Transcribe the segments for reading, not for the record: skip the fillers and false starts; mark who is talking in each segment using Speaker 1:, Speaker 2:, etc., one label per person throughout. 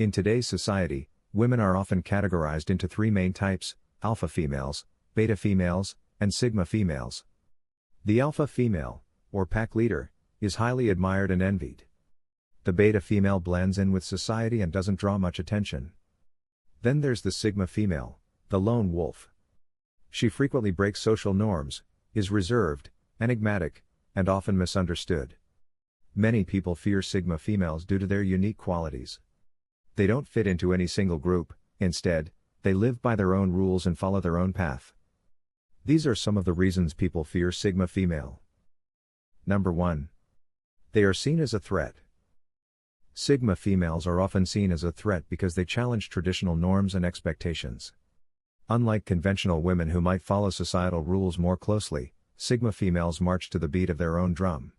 Speaker 1: In today's society, women are often categorized into three main types: alpha females, beta females, and sigma females. The alpha female, or pack leader, is highly admired and envied. The beta female blends in with society and doesn't draw much attention. Then there's the sigma female, the lone wolf. She frequently breaks social norms, is reserved, enigmatic, and often misunderstood. Many people fear sigma females due to their unique qualities. They don't fit into any single group, instead, they live by their own rules and follow their own path. These are some of the reasons people fear sigma female. Number 1. They are seen as a threat. Sigma females are often seen as a threat because they challenge traditional norms and expectations. Unlike conventional women who might follow societal rules more closely, sigma females march to the beat of their own drum.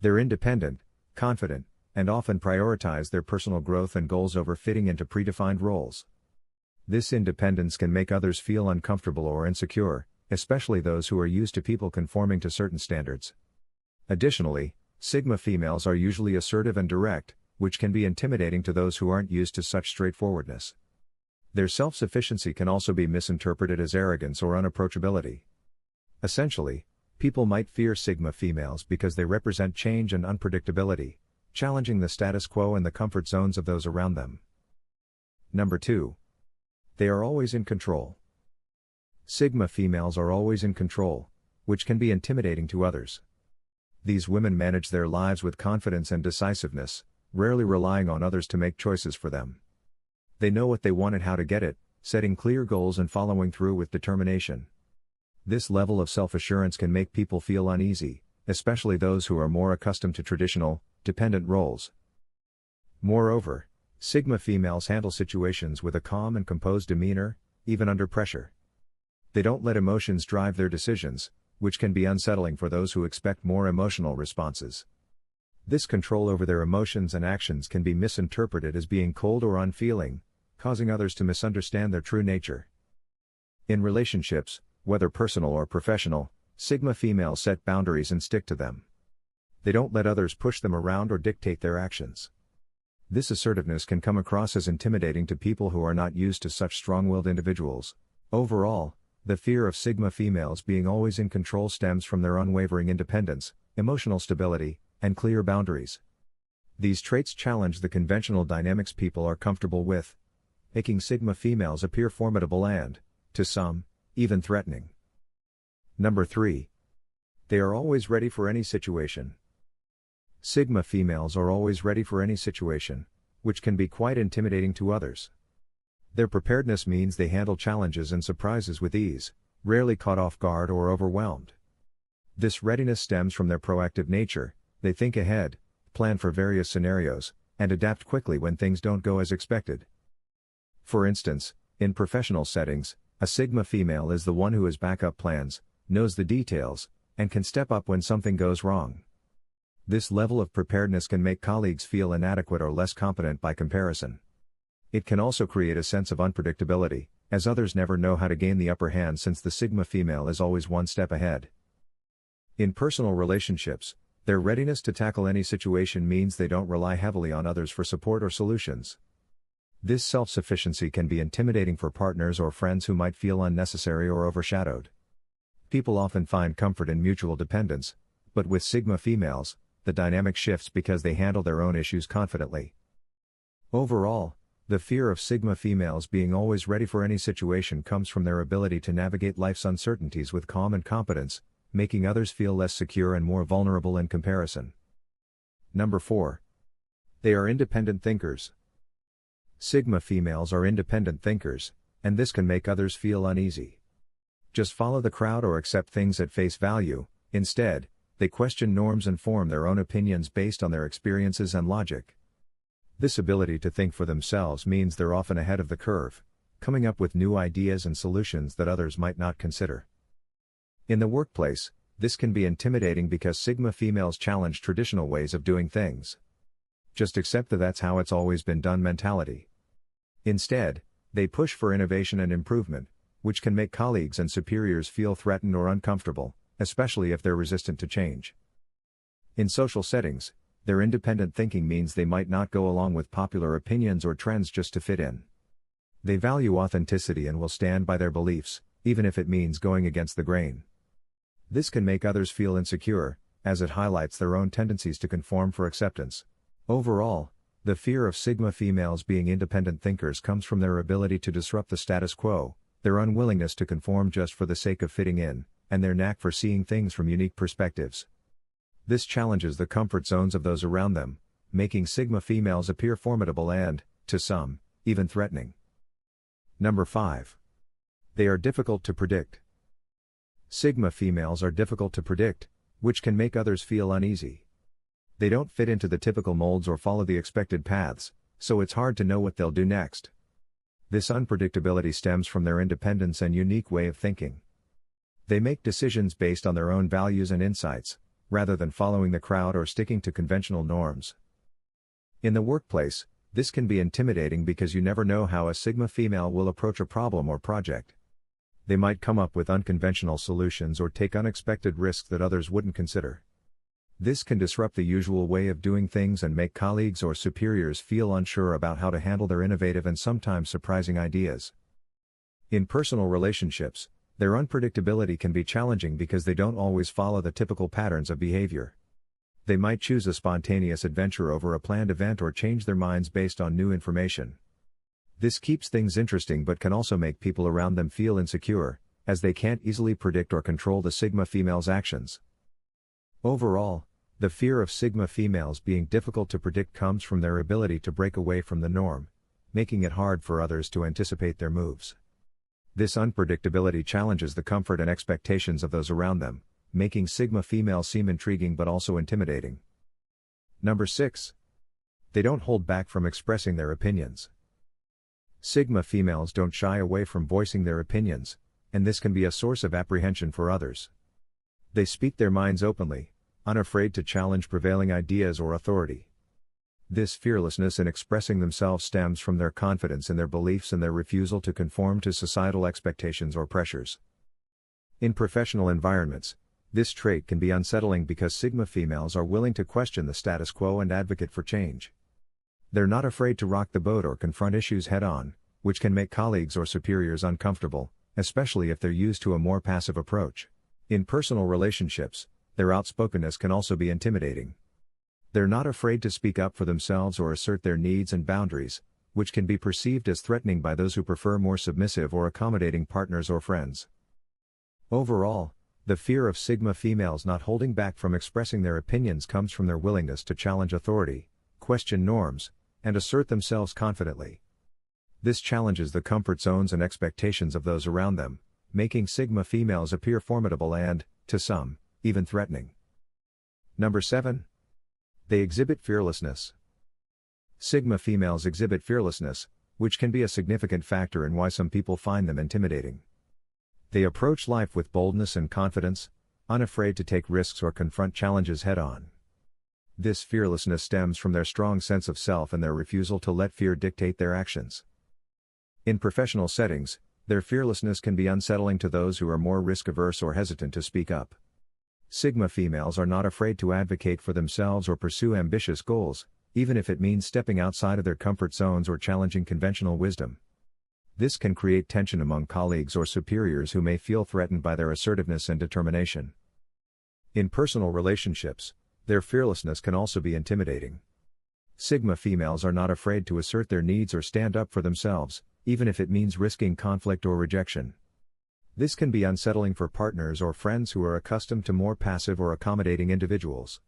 Speaker 1: They're independent, confident, and often prioritize their personal growth and goals over fitting into predefined roles. This independence can make others feel uncomfortable or insecure, especially those who are used to people conforming to certain standards. Additionally, sigma females are usually assertive and direct, which can be intimidating to those who aren't used to such straightforwardness. Their self-sufficiency can also be misinterpreted as arrogance or unapproachability. Essentially, people might fear sigma females because they represent change and unpredictability, challenging the status quo and the comfort zones of those around them. Number 2. They are always in control. Sigma females are always in control, which can be intimidating to others. These women manage their lives with confidence and decisiveness, rarely relying on others to make choices for them. They know what they want and how to get it, setting clear goals and following through with determination. This level of self-assurance can make people feel uneasy, especially those who are more accustomed to traditional, dependent roles. Moreover, sigma females handle situations with a calm and composed demeanor, even under pressure. They don't let emotions drive their decisions, which can be unsettling for those who expect more emotional responses. This control over their emotions and actions can be misinterpreted as being cold or unfeeling, causing others to misunderstand their true nature. In relationships, whether personal or professional, sigma females set boundaries and stick to them. They don't let others push them around or dictate their actions. This assertiveness can come across as intimidating to people who are not used to such strong-willed individuals. Overall, the fear of sigma females being always in control stems from their unwavering independence, emotional stability, and clear boundaries. These traits challenge the conventional dynamics people are comfortable with, making sigma females appear formidable and, to some, even threatening. Number 3. They are always ready for any situation. Sigma females are always ready for any situation, which can be quite intimidating to others. Their preparedness means they handle challenges and surprises with ease, rarely caught off guard or overwhelmed. This readiness stems from their proactive nature. They think ahead, plan for various scenarios, and adapt quickly when things don't go as expected. For instance, in professional settings, a sigma female is the one who has backup plans, knows the details, and can step up when something goes wrong. This level of preparedness can make colleagues feel inadequate or less competent by comparison. It can also create a sense of unpredictability, as others never know how to gain the upper hand since the sigma female is always one step ahead. In personal relationships, their readiness to tackle any situation means they don't rely heavily on others for support or solutions. This self-sufficiency can be intimidating for partners or friends who might feel unnecessary or overshadowed. People often find comfort in mutual dependence, but with sigma females, the dynamic shifts because they handle their own issues confidently. Overall, the fear of sigma females being always ready for any situation comes from their ability to navigate life's uncertainties with calm and competence, making others feel less secure and more vulnerable in comparison. Number 4. They are independent thinkers. Sigma females are independent thinkers, and this can make others feel uneasy. Just follow the crowd or accept things at face value. Instead, they question norms and form their own opinions based on their experiences and logic. This ability to think for themselves means they're often ahead of the curve, coming up with new ideas and solutions that others might not consider. In the workplace, this can be intimidating because sigma females challenge traditional ways of doing things. Just accept that that's how it's always been done mentality. Instead, they push for innovation and improvement, which can make colleagues and superiors feel threatened or uncomfortable, especially if they're resistant to change. In social settings, Their independent thinking means they might not go along with popular opinions or trends just to fit in. They value authenticity and will stand by their beliefs, even if it means going against the grain. This can make others feel insecure, as it highlights their own tendencies to conform for acceptance. Overall, the fear of Sigma females being independent thinkers comes from their ability to disrupt the status quo, their unwillingness to conform just for the sake of fitting in, and their knack for seeing things from unique perspectives. This challenges the comfort zones of those around them, making Sigma females appear formidable and, to some, even threatening. Number 5. They are difficult to predict. Sigma females are difficult to predict, which can make others feel uneasy. They don't fit into the typical molds or follow the expected paths, so it's hard to know what they'll do next. This unpredictability stems from their independence and unique way of thinking. They make decisions based on their own values and insights, rather than following the crowd or sticking to conventional norms. In the workplace, this can be intimidating because you never know how a Sigma female will approach a problem or project. They might come up with unconventional solutions or take unexpected risks that others wouldn't consider. This can disrupt the usual way of doing things and make colleagues or superiors feel unsure about how to handle their innovative and sometimes surprising ideas. In personal relationships, their unpredictability can be challenging because they don't always follow the typical patterns of behavior. They might choose a spontaneous adventure over a planned event or change their minds based on new information. This keeps things interesting but can also make people around them feel insecure, as they can't easily predict or control the Sigma female's actions. Overall, the fear of Sigma females being difficult to predict comes from their ability to break away from the norm, making it hard for others to anticipate their moves. This unpredictability challenges the comfort and expectations of those around them, making Sigma females seem intriguing but also intimidating. Number 6. They don't hold back from expressing their opinions. Sigma females don't shy away from voicing their opinions, and this can be a source of apprehension for others. They speak their minds openly, unafraid to challenge prevailing ideas or authority. This fearlessness in expressing themselves stems from their confidence in their beliefs and their refusal to conform to societal expectations or pressures. In professional environments, this trait can be unsettling because Sigma females are willing to question the status quo and advocate for change. They're not afraid to rock the boat or confront issues head-on, which can make colleagues or superiors uncomfortable, especially if they're used to a more passive approach. In personal relationships, their outspokenness can also be intimidating. They're not afraid to speak up for themselves or assert their needs and boundaries, which can be perceived as threatening by those who prefer more submissive or accommodating partners or friends. Overall, the fear of Sigma females not holding back from expressing their opinions comes from their willingness to challenge authority, question norms, and assert themselves confidently. This challenges the comfort zones and expectations of those around them, making Sigma females appear formidable and, to some, even threatening. Number 7. They exhibit fearlessness. Sigma females exhibit fearlessness, which can be a significant factor in why some people find them intimidating. They approach life with boldness and confidence, unafraid to take risks or confront challenges head-on. This fearlessness stems from their strong sense of self and their refusal to let fear dictate their actions. In professional settings, their fearlessness can be unsettling to those who are more risk-averse or hesitant to speak up. Sigma females are not afraid to advocate for themselves or pursue ambitious goals, even if it means stepping outside of their comfort zones or challenging conventional wisdom. This can create tension among colleagues or superiors who may feel threatened by their assertiveness and determination. In personal relationships, their fearlessness can also be intimidating. Sigma females are not afraid to assert their needs or stand up for themselves, even if it means risking conflict or rejection. This can be unsettling for partners or friends who are accustomed to more passive or accommodating individuals.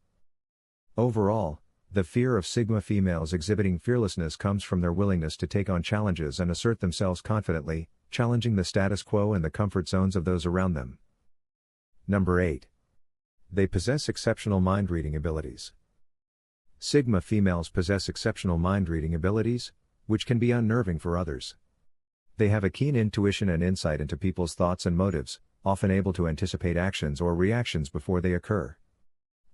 Speaker 1: Overall, the fear of Sigma females exhibiting fearlessness comes from their willingness to take on challenges and assert themselves confidently, challenging the status quo and the comfort zones of those around them. Number 8. They possess exceptional mind-reading abilities. Sigma females possess exceptional mind-reading abilities, which can be unnerving for others. They have a keen intuition and insight into people's thoughts and motives, often able to anticipate actions or reactions before they occur.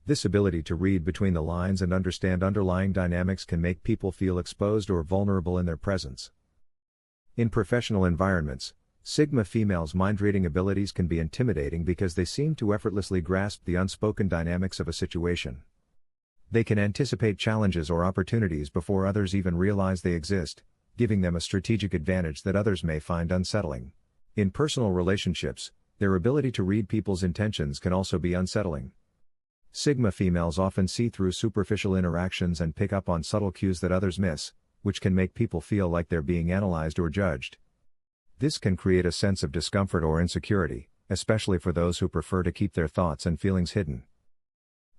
Speaker 1: This ability to read between the lines and understand underlying dynamics can make people feel exposed or vulnerable in their presence. In professional environments, Sigma females' mind-reading abilities can be intimidating because they seem to effortlessly grasp the unspoken dynamics of a situation. They can anticipate challenges or opportunities before others even realize they exist, giving them a strategic advantage that others may find unsettling. In personal relationships, their ability to read people's intentions can also be unsettling. Sigma females often see through superficial interactions and pick up on subtle cues that others miss, which can make people feel like they're being analyzed or judged. This can create a sense of discomfort or insecurity, especially for those who prefer to keep their thoughts and feelings hidden.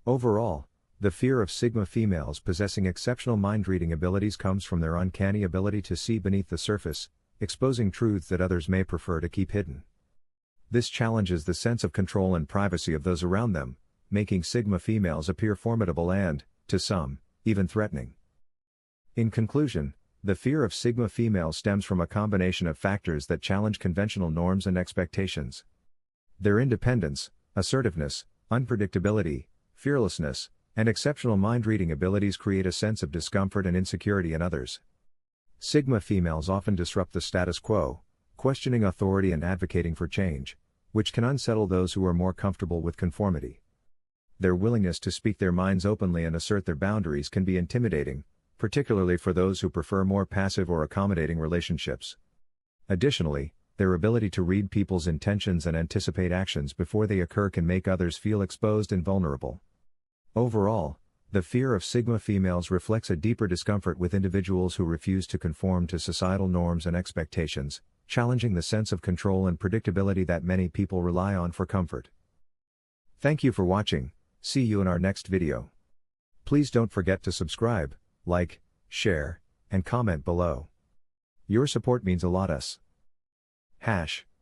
Speaker 1: Overall, the fear of Sigma females possessing exceptional mind-reading abilities comes from their uncanny ability to see beneath the surface, exposing truths that others may prefer to keep hidden. This challenges the sense of control and privacy of those around them, making Sigma females appear formidable and, to some, even threatening. In conclusion, the fear of Sigma females stems from a combination of factors that challenge conventional norms and expectations. Their independence, assertiveness, unpredictability, fearlessness, and exceptional mind-reading abilities create a sense of discomfort and insecurity in others. Sigma females often disrupt the status quo, questioning authority and advocating for change, which can unsettle those who are more comfortable with conformity. Their willingness to speak their minds openly and assert their boundaries can be intimidating, particularly for those who prefer more passive or accommodating relationships. Additionally, their ability to read people's intentions and anticipate actions before they occur can make others feel exposed and vulnerable. Overall, the fear of Sigma females reflects a deeper discomfort with individuals who refuse to conform to societal norms and expectations, challenging the sense of control and predictability that many people rely on for comfort. Thank you for watching. See you in our next video. Please don't forget to subscribe, like, share, and comment below. Your support means a lot us. #